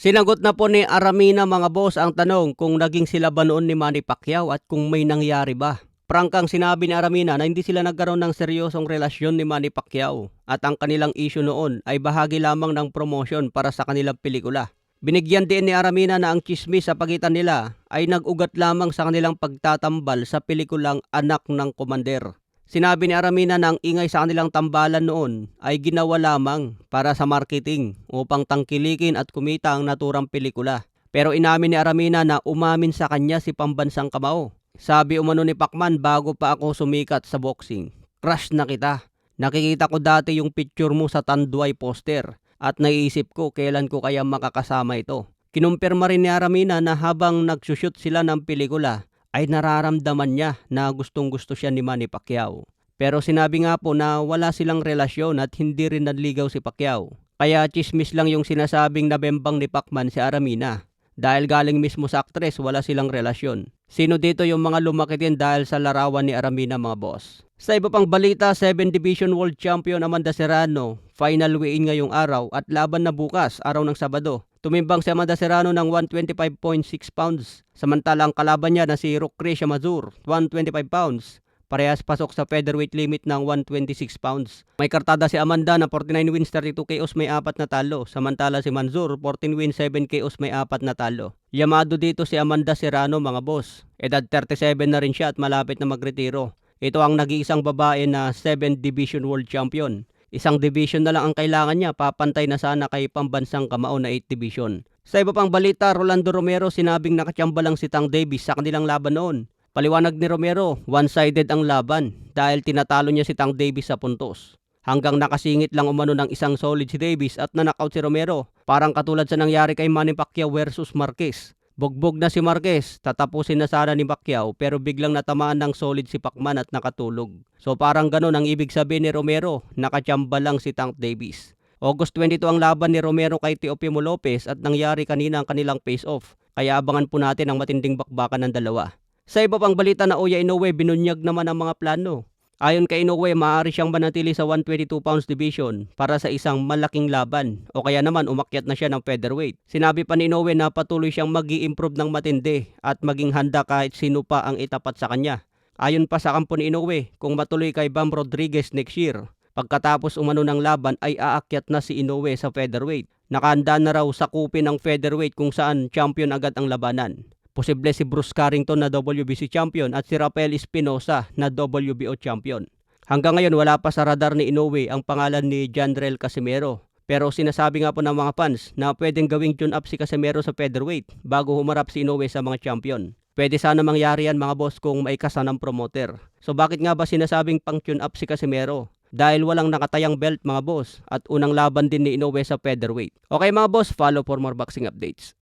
Sinagot na po ni Aramina mga boss ang tanong kung naging sila ba noon ni Manny Pacquiao at kung may nangyari ba. Prangkang sinabi ni Aramina na hindi sila nagkaroon ng seryosong relasyon ni Manny Pacquiao at ang kanilang issue noon ay bahagi lamang ng promotion para sa kanilang pelikula. Binigyan din ni Aramina na ang chismis sa pagitan nila ay nag-ugat lamang sa kanilang pagtatambal sa pelikulang Anak ng Komander. Sinabi ni Aramina na ang ingay sa kanilang tambalan noon ay ginawa lamang para sa marketing upang tangkilikin at kumita ang naturang pelikula. Pero inamin ni Aramina na umamin sa kanya si Pambansang Kamao. Sabi umano ni Pacman bago pa ako sumikat sa boxing, crush na kita. Nakikita ko dati yung picture mo sa Tanduay poster at naiisip ko kailan ko kaya makakasama ito. Kinumpirma rin ni Aramina na habang nagsushoot sila ng pelikula ay nararamdaman niya na gustong-gusto siya ni Manny Pacquiao. Pero sinabi nga po na wala silang relasyon at hindi rin nanligaw si Pacquiao. Kaya chismis lang yung sinasabing nabembang ni Pacman si Aramina. Dahil galing mismo sa aktres, wala silang relasyon. Sino dito yung mga lumakitin dahil sa larawan ni Aramina mga boss? Sa iba pang balita, 7 Division World Champion Amanda Serrano, final weigh-in ngayong araw at laban na bukas, araw ng Sabado. Tumimbang si Amanda Serrano ng 125.6 pounds. Samantalang kalaban niya na si Lucrecia Mazur, 125 pounds. Parehas pasok sa featherweight limit ng 126 pounds. May kartada si Amanda na 49 wins, 32 KOs, may 4 na talo. Samantala si Manzur, 14 wins, 7 KOs, may 4 na talo. Yamado dito si Amanda Serrano mga boss. Edad 37 na rin siya at malapit na magretiro. Ito ang nag-iisang babae na 7 Division World Champion. Isang division na lang ang kailangan niya, papantay na sana kay Pambansang Kamao na 8 division. Sa iba pang balita, Rolando Romero sinabing nakachamba lang si Tank Davis sa kanilang laban noon. Paliwanag ni Romero, one-sided ang laban dahil tinatalo niya si Tank Davis sa puntos. Hanggang nakasingit lang umano ng isang solid si Davis at nanakaut si Romero. Parang katulad sa nangyari kay Manny Pacquiao versus Marquez. Bugbog na si Marquez, tatapusin na sana ni Pacquiao pero biglang natamaan ng solid si Pacman at nakatulog. So parang ganun ang ibig sabihin ni Romero, nakachamba lang si Tank Davis. August 22 ang laban ni Romero kay Teofimo Lopez at nangyari kanina ang kanilang face-off. Kaya abangan po natin ang matinding bakbakan ng dalawa. Sa iba pang balita na Oya Inoue, binunyag naman ang mga plano. Ayon kay Inoue, maaari siyang manatili sa 122 pounds division para sa isang malaking laban o kaya naman umakyat na siya ng featherweight. Sinabi pa ni Inoue na patuloy siyang mag-i-improve ng matindi at maging handa kahit sino pa ang itapat sa kanya. Ayon pa sa kampo ni Inoue, kung matuloy kay Bam Rodriguez next year, pagkatapos umano ng laban ay aakyat na si Inoue sa featherweight. Nakahanda na raw sakupin ang featherweight kung saan champion agad ang labanan. Posible si Bruce Carrington na WBC champion at si Rafael Espinosa na WBO champion. Hanggang ngayon wala pa sa radar ni Inoue ang pangalan ni Jandrel Casimero. Pero sinasabi nga po ng mga fans na pwedeng gawing tune-up si Casimero sa featherweight bago humarap si Inoue sa mga champion. Pwede sana mangyari yan mga boss kung may kasanang promoter. So bakit nga ba sinasabing pang tune-up si Casimero? Dahil walang nakatayang belt mga boss at unang laban din ni Inoue sa featherweight. Okay mga boss, follow for more boxing updates.